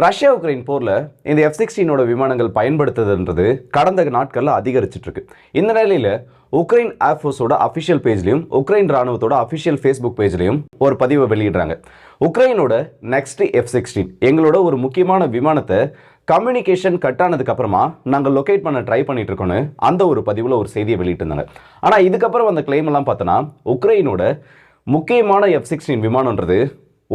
Russia Ukraine போர்ல இந்த F-16 விமானங்கள் பயன்படுத்துதுன்றது கடந்த நாட்கள்ல அதிகரிச்சிட்டு இருக்கு. இந்த நிலையில உக்ரைன் ஏர்ஃபோர்ஸோட அஃபிஷியல் பேஜ்லையும் உக்ரைன் ராணுவத்தோட அஃபிஷியல் ஃபேஸ்புக் பேஜ்லையும் ஒரு பதிவை வெளியிடுறாங்க. உக்ரைனோட நெக்ஸ்ட் F-16 எங்களோட ஒரு முக்கியமான விமானத்தை கம்யூனிகேஷன் கட் ஆனதுக்கு அப்புறமா நாங்கள் லொக்கேட் பண்ண ட்ரை பண்ணிட்டு இருக்கோன்னு அந்த ஒரு பதிவில் ஒரு செய்தியை வெளியிட்டிருந்தாங்க. ஆனால் இதுக்கப்புறம் அந்த கிளைம் எல்லாம் பார்த்தோன்னா உக்ரைனோட முக்கியமான F-16 விமானன்றது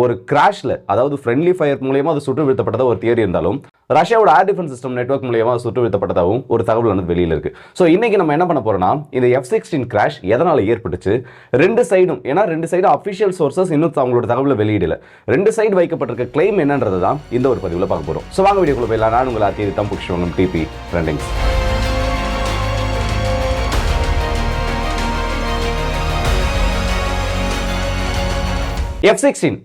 ஒரு கிராஷ்ல, அதாவது ஃப்ரெண்ட்லி ஃபயர் மூலமா அது சுட்டு வீழ்த்தப்பட்டதா ஒரு தியரி இருந்தாலும் ரஷ்யாவோட ஏர் டிஃபென்ஸ் சிஸ்டம் நெட்வொர்க் மூலமா சுட்டு வீழ்த்தப்பட்டதாகவும் ஒரு தகவல் வந்து வெளியில இருக்கு. ஸோ இன்னைக்கு நம்ம என்ன பண்ண போறோம்னா, இந்த F-16 கிராஷ் எதனால ஏற்பட்டுச்சு, ரெண்டு சைடும், ஏன்னா ரெண்டு சைடும் அஃபிஷியல் சோர்சஸ் இன்னும் அவங்களோட தகவலை வெளியிடல, ரெண்டு சைடு வைக்கப்பட்டிருக்க கிளைம் என்னன்றது தான் இந்த ஒரு பதிவில் பார்க்க போறோம். ஸோ வாங்க வீடியோக்குள்ள போயிடலாம். நான் உங்கள் ஆர்த்தி Pokkisham டிபி ட்ரெண்டிங்ஸ். F-16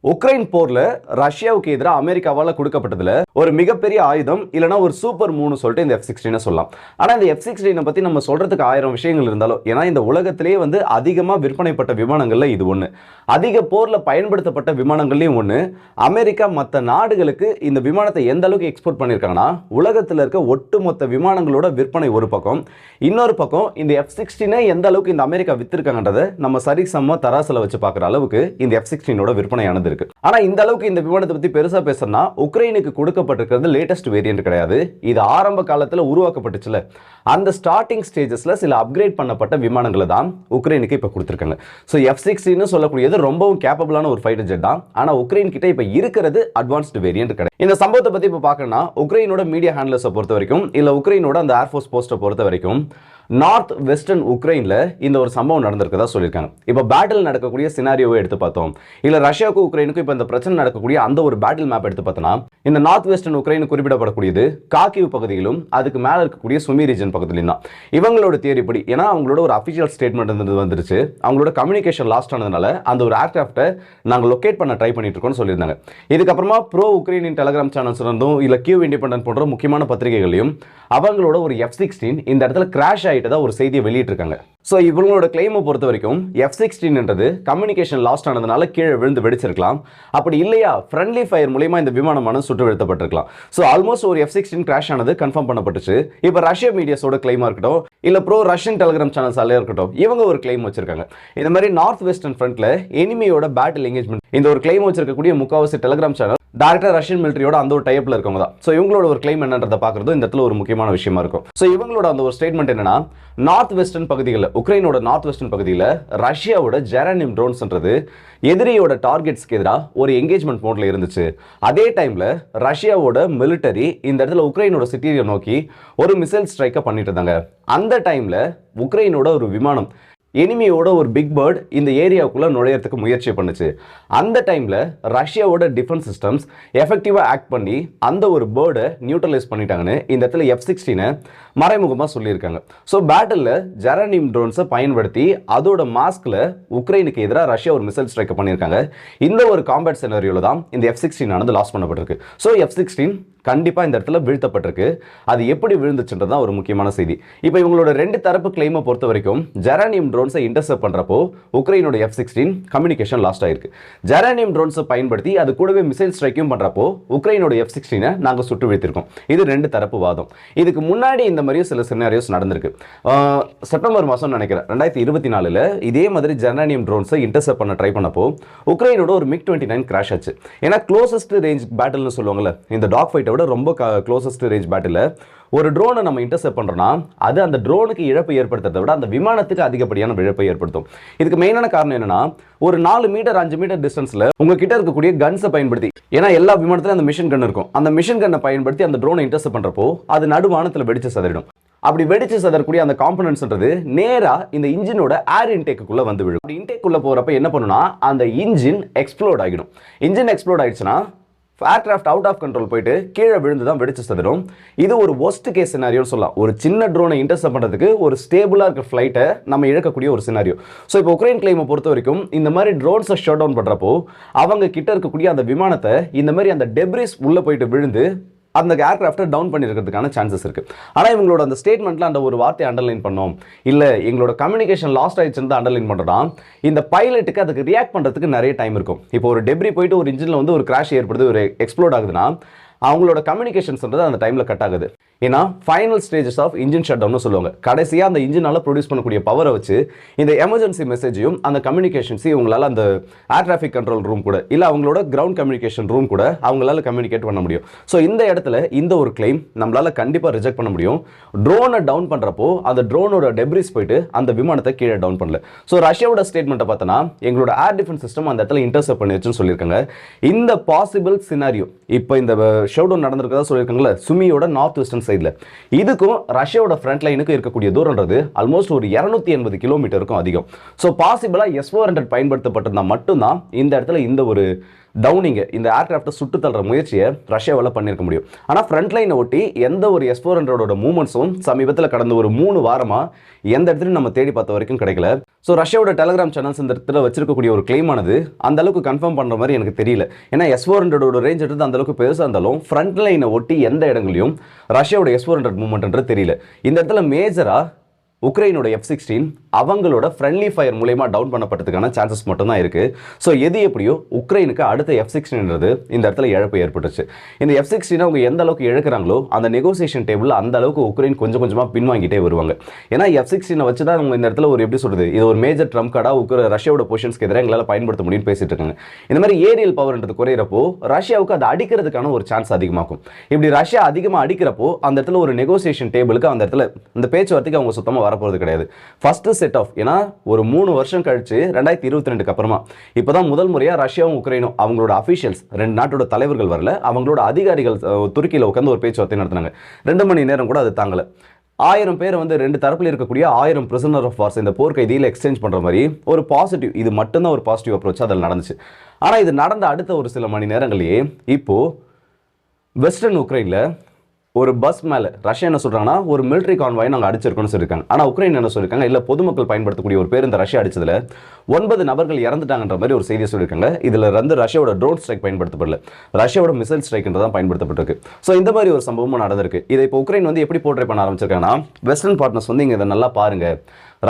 உக்ரைன் போர்ல ரஷ்யாவுக்கு எதிராக அமெரிக்காவால் கொடுக்கப்பட்டதுல ஒரு மிகப்பெரிய ஆயுதம், இல்லைனா ஒரு சூப்பர் மூணு சொல்லிட்டு இந்த F-16 சொல்லலாம். ஆனா இந்த F-16 பத்தி நம்ம சொல்றதுக்கு 1000 விஷயங்கள் இருந்தாலும், ஏன்னா இந்த உலகத்திலேயே வந்து அதிகமா விற்பனைப்பட்ட விமானங்கள்ல இது ஒண்ணு, அதிக போர்ல பயன்படுத்தப்பட்ட விமானங்கள்லயும் ஒண்ணு. அமெரிக்கா மற்ற நாடுகளுக்கு இந்த விமானத்தை எந்த அளவுக்கு எக்ஸ்போர்ட் பண்ணியிருக்காங்கன்னா, உலகத்தில் இருக்க ஒட்டுமொத்த விமானங்களோட விற்பனை ஒரு பக்கம், இன்னொரு பக்கம் இந்த F-16 எந்த அளவுக்கு இந்த அமெரிக்கா வித்திருக்காங்கன்றதை நம்ம சரிசமமா தராசுல வச்சு பார்க்குற அளவுக்கு இந்த F-16 விற்பனையானது இருக்கு. ஆனா இந்த அளவுக்கு இந்த விமானத்தை பத்தி பெருசா பேசணும்னா, உக்ரைனுக்கு கொடுக்கப்பட்டிருக்கிறது லேட்டஸ்ட் வேரியன்ட் கிடையாது. இது ஆரம்ப காலத்துல உருவாக்கப்பட்டுச்சுல, அந்த ஸ்டார்டிங் ஸ்டேஜஸ்ல சில அப்கிரேட் பண்ணப்பட்ட விமானங்களை தான் உக்ரைனுக்கு இப்ப கொடுத்திருக்காங்க. ஸோ F-16 சொல்லக்கூடியது ரொம்பவும் கேப்பபிளான ஒரு ஃபைட்டர் ஜெட் தான். ஆனா உக்ரைன் கிட்ட இப்ப இருக்கிறது அட்வான்ஸ்டு வேரியன்ட் கிடையாது. இந்த சம்பவத்தை பத்தி இப்ப பார்க்கணும்னா, உக்ரைனோட மீடியா ஹேண்ட்லர்ஸை பொறுத்த வரைக்கும், இல்ல உக்ரைனோட அந்த ஏர்ஃபோர்ஸ் போஸ்ட்டை பொறுத்த வரைக்கும், நார்த் வெஸ்டர்ன் உக்ரைன்ல இந்த ஒரு சம்பவம் நடந்திருக்கதா சொல்லியிருக்காங்க. இப்போ பேட்டில் நடக்கக்கூடிய சினாரியோவை எடுத்து பார்த்தோம், இல்ல ரஷ்யாவுக்கும் உக்ரைனுக்கும் இப்போ இந்த பிரச்சனை நடக்கக்கூடிய அந்த ஒரு பேட்டில் மேப் எடுத்து பார்த்தோம்னா, இந்த நார்த் வெஸ்டர்ன் உக்ரைன் குறிப்பிடப்படக்கூடியது காக்கிவ் பகுதியிலும் அதுக்கு மேல இருக்கக்கூடிய சுமி ரீஜன் பக்கத்துலையும் தான். இவங்களோட தியரி படி, ஏன்னா அவங்களோட ஒரு அஃபிஷியல் ஸ்டேட்மெண்ட் வந்துருச்சு, அவங்களோட கம்யூனிகேஷன் லாஸ்ட் ஆனதுனால அந்த ஒரு ஏர்கிராஃப்டை நாங்கள் லொக்கேட் பண்ண ட்ரை பண்ணிட்டு இருக்கோம்னு சொல்லியிருந்தாங்க. இதுக்கப்புறமா ப்ரோ உக்ரைனின் டெலிகிராம் சேனல்ஸ் இருந்தும், இல்ல கியூ இண்டிபெண்டன்ட் போன்ற முக்கியமான பத்திரிகைகளையும் அவங்களோட ஒரு F-16 இந்த இடத்துல கிராஷ் ஆயிட்டதா ஒரு செய்தியை வெளியிட்டிருக்காங்க. ஸோ இவங்களோட கிளைமை பொறுத்த வரைக்கும் F-16 கம்யூனிகேஷன் லாஸ்ட் ஆனதுனால கீழே விழுந்து வெடிச்சிருக்கலாம், அப்படி இல்லையா ஃப்ரெண்ட்லி ஃபயர் மூலமா இந்த விமானமான சுட்டு வீழ்த்தப்பட்டிருக்கலாம். ஸோ ஆல்மோஸ்ட் ஒரு F-16 கிராஷ் ஆனது கன்ஃபார்ம் பண்ணப்பட்டுச்சு. இப்போ ரஷ்யா மீடியாஸோட கிளைமா இருக்கட்டும், இல்ல ப்ரோ ரஷ்யன் டெலிகிராம் சேனல்ஸாலே இருக்கட்டும், இவங்க ஒரு கிளைம் வச்சிருக்காங்க. இந்த மாதிரி நார்த் வெஸ்டர்ன் ஃப்ரண்ட்ல எனிமியோட பேட்டில் எங்கேஜ்மெண்ட் இந்த ஒரு கிளைம் வச்சிருக்கக்கூடிய முக்காவாசி டெலிகிராம் சேனல் டைரக்டா ரஷ்யன் மிலிட்டரியோட அந்த ஒரு டைப்ல இருக்கவங்க தான். ஸோ இவங்களோட ஒரு கிளைம் என்னன்றதை பார்க்கறது இந்த இடத்துல ஒரு முக்கியமான விஷயமா இருக்கும். ஸோ இவங்களோட அந்த ஒரு ஸ்டேட்மெண்ட் என்னன்னா, நார்த் வெஸ்டர்ன் பகுதிகளில், உக்ரைனோட நார்த் வெஸ்டர்ன் பகுதியில் ரஷ்யாவோட ஜெரானியம் ட்ரோன்ஸ்ன்றது எதிரியோட டார்கெட்ஸ்க்கு எதிராக ஒரு என்கேஜ்மெண்ட் மோட்ல இருந்துச்சு. அதே டைம்ல ரஷ்யாவோட மிலிட்டரி இந்த இடத்துல உக்ரைனோட சிட்டியை நோக்கி ஒரு மிசைல் ஸ்ட்ரைக்கை பண்ணிட்டு இருந்தாங்க. அந்த டைம்ல உக்ரைனோட ஒரு விமானம் எனிமியோட ஒரு பிக் பேர்ட் இந்த ஏரியாவுக்குள்ள நுழையறதுக்கு முயற்சி பண்ணுச்சு. அந்த டைம்ல ரஷ்யாவோட டிஃபென்ஸ் சிஸ்டம்ஸ் எஃபெக்டிவா ஆக்ட் பண்ணி அந்த ஒரு பேர்டை நியூட்ரலைஸ் பண்ணிட்டாங்கன்னு இந்த இடத்துல F-16 மறைமுகமாக சொல்லியிருக்காங்க. ஸோ பேட்டில் ஜெரானியம் ட்ரோன்ஸை பயன்படுத்தி அதோட மாஸ்க்ல உக்ரைனுக்கு எதிராக ரஷ்யா ஒரு மிசைல் ஸ்ட்ரைக் பண்ணியிருக்காங்க. இந்த ஒரு காம்பேட் சினாரியோல தான் இந்த F-16 ஆனது லாஸ் பண்ணப்பட்டிருக்கு. ஸோ F-16 கண்டிப்பா இந்த இடத்துல வீழ்த்தப்பட்டிருக்கு. அது எப்படி விழுந்துச்சுன்றது தான் ஒரு முக்கியமான செய்தி. இப்போ இவங்களோட ரெண்டு தரப்பு கிளைமை பொறுத்த வரைக்கும், ஜெரானியம் ட்ரோன்ஸை இன்டர்செப்ட் பண்றப்போ உக்ரைனோட F-16 கம்யூனிகேஷன் லாஸ்ட் ஆயிருக்கு. ஜெரானியம் ட்ரோன்ஸை பயன்படுத்தி அது கூடவே மிசைல் ஸ்ட்ரைக்கும் பண்றப்போ உக்ரைனோட F-16 நாங்க சுட்டு வீழ்த்திருக்கோம். இது ரெண்டு தரப்பு வாதம். இதுக்கு முன்னாடி இந்த மாதிரி சில சினாரியோஸ் நடந்திருக்கு. செப்டம்பர் மாசம் நினைக்கிறேன் 2024 இதே மாதிரி ஜெரானியம் ட்ரோன்ஸை இன்டர்செப்ட் பண்ண ட்ரை பண்ணப்போ உக்ரைனோட ஒரு MiG-29 கிராஷ் ஆச்சு. ஏன்னா க்ளோசஸ்ட் ரேஞ்ச் பேட்டில்னு சொல்லுவாங்கல்ல, இந்த டாக் ஃபைட்டை ரொம்ப க்ளோசஸ்ட் ரேஞ்ச் பேட்டில் ஒரு ட்ரோனை நம்ம இன்டர்செப்ட் பண்றோம்னா, அது அந்த ட்ரோனுக்கு இழப்பு ஏற்படுத்துறதை விட அந்த விமானத்துக்கு அதிகப்படியான இழப்பை ஏற்படுத்தும். இதுக்கு மெயினான காரணம் என்னன்னா, ஒரு 4 மீட்டர் 5 மீட்டர் டிஸ்டன்ஸ்ல உங்ககிட்ட இருக்கக்கூடிய கன்ஸை பயன்படுத்தி, ஏன்னா எல்லா விமானத்திலும் அந்த மிஷின் கன் இருக்கும், அந்த மிஷின் கன்னை பயன்படுத்தி அந்த ட்ரோனை இன்டர்செப்ட் பண்றப்போ அது நடுவானத்தில் வெடிச்சு சதறிடும். அப்படி வெடிச்சு சதறக்கூடிய அந்த காம்பனன்ட்ஸ்ன்றது நேரா இந்த இன்ஜினோட ஏர் இன்டேக்குள்ள வந்து விழும். அப்படி இன்டேக்குள்ள போறப்ப என்ன பண்ணுனா, அந்த இன்ஜின் எக்ஸ்ப்ளோட் ஆகிடும். இன்ஜின் எக்ஸ்ப்ளோட் ஆயிடுச்சுன்னா ஏர்கிராஃப்ட் அவுட் ஆஃப் கண்ட்ரோல் போயிட்டு கீழே விழுந்து தான் வெடிச்சு சதறும். இது ஒரு ஒஸ்ட் கேஸ் சினாரியோன்னு சொல்லலாம். ஒரு சின்ன ட்ரோனை இன்டர்செப்ட் பண்ணுறதுக்கு ஒரு ஸ்டேபிளாக இருக்க ஃப்ளைட்டை நம்ம இழக்கக்கூடிய ஒரு சினாரியோ. ஸோ இப்போ உக்ரைன் கிளைமை பொறுத்த வரைக்கும் இந்த மாதிரி ட்ரோன்ஸை ஷட் டவுன் பண்ணுறப்போ அவங்க கிட்ட இருக்கக்கூடிய அந்த விமானத்தை இந்த மாதிரி அந்த டெப்ரிஸ் உள்ள போயிட்டு விழுந்து அந்த ஏர்கிராஃப்டை டவுன் பண்ணிருக்கிறதுக்கான சான்சஸ் இருக்கு. ஆனால் இவங்களோட அந்த ஸ்டேட்மெண்ட்ல அந்த ஒரு வார்த்தையை அண்டர்லைன் பண்ணோம், இல்லை எங்களோட கம்யூனிகேஷன் லாஸ்ட் ஆயிடுச்சுன்னு அண்டர்லைன் பண்ணுறோம்னா, இந்த பைலட்டுக்கு அதுக்கு ரியாக்ட் பண்ணுறதுக்கு நிறைய டைம் இருக்கும். இப்போ ஒரு டெப்ரி போயிட்டு ஒரு இன்ஜினில் வந்து ஒரு கிராஷ் ஏற்படுது, ஒரு எக்ஸ்ப்ளோட் ஆகுதுன்னா அவங்களோட கம்யூனிகேஷன்ஸ்ன்றது அந்த டைம்ல கட் ஆகுது. ஏன்னா final stages of engine shut down சொல்லுவாங்க. கடைசியா அந்த இன்ஜினால ப்ரொடியூஸ் பண்ணக்கூடிய பவரை வச்சு இந்த எமர்ஜென்சி மெசேஜையும் அந்த கம்யூனிகேஷன்ஸையும் உங்களால அந்த ஏர் டிராஃபிக் கண்ட்ரோல் ரூம் கூட இல்ல அவங்களோட கிரவுண்ட் கம்யூனிகேஷன் ரூம் கூட அவங்களால கம்யூனிகேட் பண்ண முடியும். ஸோ இந்த இடத்துல இந்த ஒரு கிளைம் நம்மளால கண்டிப்பா ரிஜெக்ட் பண்ண முடியும். ட்ரோனை டவுன் பண்றப்போ அந்த ட்ரோனோட டெப்ரிஸ் போயிட்டு அந்த விமானத்தை கீழே டவுன் பண்ணல. ஸோ ரஷ்யாவோட ஸ்டேட்மெண்ட்டை பார்த்தோன்னா எங்களோட ஏர் டிஃபென்ஸ் சிஸ்டம் அந்த இடத்துல இன்டர்செப்ட் பண்ணிருச்சுன்னு சொல்லியிருக்காங்க. இந்த பாசிபிள் சினாரியோ இப்போ இந்த ஷோடவுன் நடந்திருக்கதா சொல்லியிருக்காங்கல்ல சுமியோட நார்த் வெஸ்டர்ன் சைடில், இதுக்கும் ரஷ்யாவோட ஃப்ரண்ட் லைனுக்கு இருக்கக்கூடிய தூரம்ன்றது ஆல்மோஸ்ட் ஒரு 280 கிலோமீட்டருக்கும் அதிகம். ஸோ பாசிபிளா S-400 பயன்படுத்தப்பட்டிருந்தா மட்டும்தான் இந்த இடத்துல இந்த ஒரு டவுனிங் இந்த ஏர்கிராஃப்டை சுட்டு தள்ளுற முயற்சியை ரஷ்யாவால் பண்ணியிருக்க முடியும். ஆனால் ஃப்ரண்ட் லைனை ஒட்டி எந்த ஒரு S-400 மூவ்மெண்ட்ஸும் சமீபத்தில் கடந்த ஒரு 3 வாரமா எந்த இடத்துலையும் நம்ம தேடி பார்த்த வரைக்கும் கிடைக்கல. ஸோ ரஷ்யாவோட டெலிகிராம் சேனல்ஸ் இந்த இடத்துல வச்சிருக்கக்கூடிய ஒரு கிளைமானது அந்த அளவுக்கு கன்ஃபார்ம் பண்ணுற மாதிரி எனக்கு தெரியல. ஏன்னா S-400 ரேஞ்ச் எடுத்து அந்த அளவுக்கு பெருசாக இருந்தாலும் ஃப்ரண்ட் லைனை ஒட்டி எந்த இடங்களையும் ரஷ்யாவோட S-400 மூவ்மெண்ட்ன்றது தெரியல. இந்த இடத்துல மேஜரா உக்ரைனோட F-16 அவங்களோட ஃப்ரெண்ட்லி ஃபயர் மூலமா டவுன் பண்ணப்பட்டதுக்கான சான்சஸ் மட்டும் தான் இருக்கு. ஸோ எது எப்படியோ உக்ரைனுக்கு அடுத்த F-16ன்றது இந்த இடத்துல இழப்பு ஏற்பட்டுச்சு. இந்த F-16 அவங்க எந்த அளவுக்கு இழக்கிறாங்களோ அந்த நெகோசியேஷன் டேபிள் அந்த அளவுக்கு உக்ரைன் கொஞ்சம் கொஞ்சமா பின்வாங்கிட்டே வருவாங்க. ஏன்னா F-16 வச்சு தான் அவங்க இந்த இடத்துல ஒரு எப்படி சொல்றது இது ஒரு மேஜர் ட்ரம்ப் கார்டா ரஷ்யாவோட பொசிஷன்ஸ்க்கு எதிராக எங்களால் பயன்படுத்த முடியும்னு பேசிட்டு இருக்காங்க. இந்த மாதிரி ஏரியல் பவர்ன்றது குறையிறப்போ ரஷ்யாவுக்கு அதை அடிக்கிறதுக்கான ஒரு சான்ஸ் அதிகமாகும். இப்படி ரஷ்யா அதிகமாக அடிக்கிறப்போ அந்த இடத்துல ஒரு நெகோசியேஷன் டேபிளுக்கு அந்த இடத்துல இந்த பேச்சுவார்த்தைக்கு அவங்க சுத்தமாக வரப்போறது கிடையாது. ஃபர்ஸ்ட் செட் ஆஃப் ஏன்னா ஒரு 3 வருஷம் கழிச்சு 2022க்கு அப்புறமா இப்பதான் முதல் முறையா ரஷ்யாவும் உக்ரைனும் அவங்களோட அபிஷியல்ஸ் 2 நாட்டோட தலைவர்கள் வரல, அவங்களோட அதிகாரிகள் துருக்கியில் உட்கார்ந்து ஒரு பேச்சுவார்த்தை நடத்தினாங்க. 2 மணி நேரம் கூட அது தாங்கல. 1000 பேர் வந்து 2 தரப்புல இருக்கக்கூடிய 1000 பிரிசனர் ஆஃப் வார்ஸ் இந்த போர் கைதியில் எக்ஸ்சேஞ்ச் பண்ற மாதிரி ஒரு பாசிட்டிவ் இது மட்டும்தான் ஒரு பாசிட்டிவ் அப்ரோச் அதில் நடந்துச்சு. ஆனா இது நடந்த அடுத்த ஒரு சில மணி நேரங்களையே இப்போ வெஸ்டர்ன் உக்ரைன்ல ஒரு பஸ் மேலே ரஷ்யா என்ன சொல்றாங்கன்னா ஒரு மிலிட்டரி கான்வாய் நாங்கள் அடிச்சிருக்கோம்னு சொல்லியிருக்காங்க. ஆனால் உக்ரைன் என்ன சொல்லியிருக்காங்க இல்லை பொதுமக்கள் பயன்படுத்தக்கூடிய ஒரு பேருந்து ரஷ்யா அடிச்சதுல 9 நபர்கள் இறந்துட்டாங்கன்ற மாதிரி ஒரு செய்தியை சொல்லியிருக்காங்க. இதில் ரஷ்யாவோட ட்ரோன் ஸ்ட்ரைக் பயன்படுத்தப்படல, ரஷ்யாவோட மிசைல் ஸ்ட்ரைக்ன்றதான் பயன்படுத்தப்பட்டிருக்கு. ஸோ இந்த மாதிரி ஒரு சம்பவமும் நடந்திருக்கு. இதை இப்போ உக்ரைன் வந்து எப்படி போர்ட்ரே பண்ண ஆரம்பிச்சிருக்காங்கன்னா வெஸ்டர்ன் பார்ட்னர்ஸ் வந்து இங்கே இதை நல்லா பாருங்க,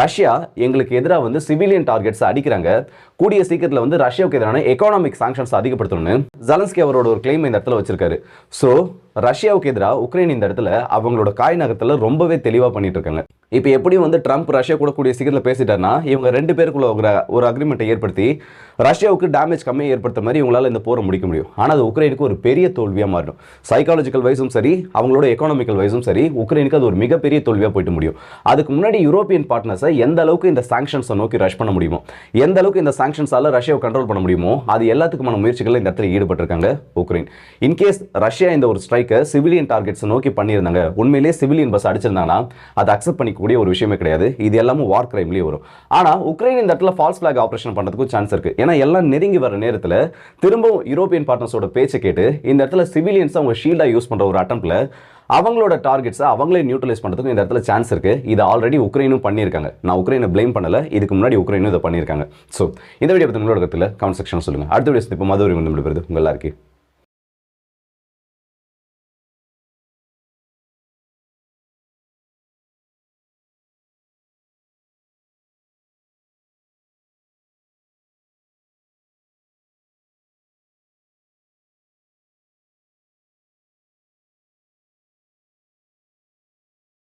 ரஷ்யா எங்களுக்கு எதிராக வந்து சிவிலியன் டார்கெட்ஸ் அடிக்கிறாங்க, கூடிய சீக்கிரத்தில் வந்து ரஷ்யாவுக்கு எதிரான எக்கானாமிக் சாங்ஷன்ஸ் அதிகப்படுத்தணும்னு ஜெலன்ஸ்கி அவரோட ஒரு கிளைம் இந்த இடத்துல வச்சிருக்காரு. ஸோ ரஷ்யாவுக்கு எதிராக உக்ரைன் இந்த இடத்துல அவங்களோட காய் நகரத்தில் ரொம்பவே தெளிவாக பண்ணிட்டு இருக்காங்க. இப்போ எப்படியும் வந்து ட்ரம்ப் ரஷ்யா கூட கூடிய சீக்கிரத்தில் பேசிட்டாருன்னா இவங்க 2 பேருக்குள்ள ஒரு அக்ரிமெண்ட்டை ஏற்படுத்தி ரஷ்யாவுக்கு டேமேஜ் கம்மியாக ஏற்படுத்த மாதிரி இவங்களால இந்த போரை முடிக்க முடியும். ஆனால் அது உக்ரைனுக்கு ஒரு பெரிய தோல்வியாக மாறிடும். சைக்காலஜிக்கல் வைஸும் சரி அவங்களோட எக்கானாமிக்கல் வைஸும் சரி உக்ரைனுக்கு அது ஒரு மிகப்பெரிய தோல்வியாக போயிட்டு முடியும். அதுக்கு முன்னாடி யூரோப்பியன் பார்ட்னர்ஸை எந்த அளவுக்கு இந்த சாங்ஷன்ஸை நோக்கி ரஷ் பண்ண முடியுமோ, எந்த அளவுக்கு இந்த சாங்ஷன்ஸால ரஷ்யாவை கண்ட்ரோல் பண்ண முடியுமோ அது எல்லாத்துக்குமான முயற்சிகள் இந்த இடத்துல ஈடுபட்டிருக்காங்க உக்ரைன். இன்கேஸ் ரஷ்யா இந்த ஒரு ஸ்ட்ரைக்கை சிவிலியன் டார்கெட்ஸ் நோக்கி பண்ணியிருந்தாங்க, உண்மையிலேயே சிவிலியன் பஸ் அடிச்சிருந்தாங்கன்னா அதை அக்செப்ட் பண்ணிக்கக்கூடிய ஒரு விஷயமே கிடையாது. இது எல்லாமே வார் கிரைம்லேயே வரும். ஆனால் உக்ரைன் இந்த இடத்துல ஃபால்ஸ் ஃபிளாக் ஆபரேஷன் பண்ணுறதுக்கும் சான்ஸ் இருக்கு. ஏன்னா எல்லாம் நெருங்கி வர நேரத்தில் திரும்பவும் யூரோப்பியன் பார்ட்னர்ஸோட பேச்சை கேட்டு இந்த இடத்துல சிவிலியன்ஸ் அவங்க ஷீல்டாக யூஸ் பண்ணுற ஒரு அட்டம்ப்ட்ல அவங்களோட டார்கெட்ஸை அவங்களே நியூட்ரலைஸ் பண்ணுறதுக்கும் இந்த இடத்துல சான்ஸ் இருக்கு. இது ஆல்ரெடி உக்ரைனும் பண்ணியிருக்காங்க. நான் உக்ரைனை பிளேம் பண்ணல, இதுக்கு முன்னாடி உக்ரைனும் இதை பண்ணியிருக்காங்க. ஸோ இந்த வீடியோ பற்றி உங்களோட கருத்துல கமெண்ட் செக்ஷன் சொல்லுங்க. அடுத்த வீடியோ இப்போ மதுரை வந்து உங்கள் எல்லாருக்கும்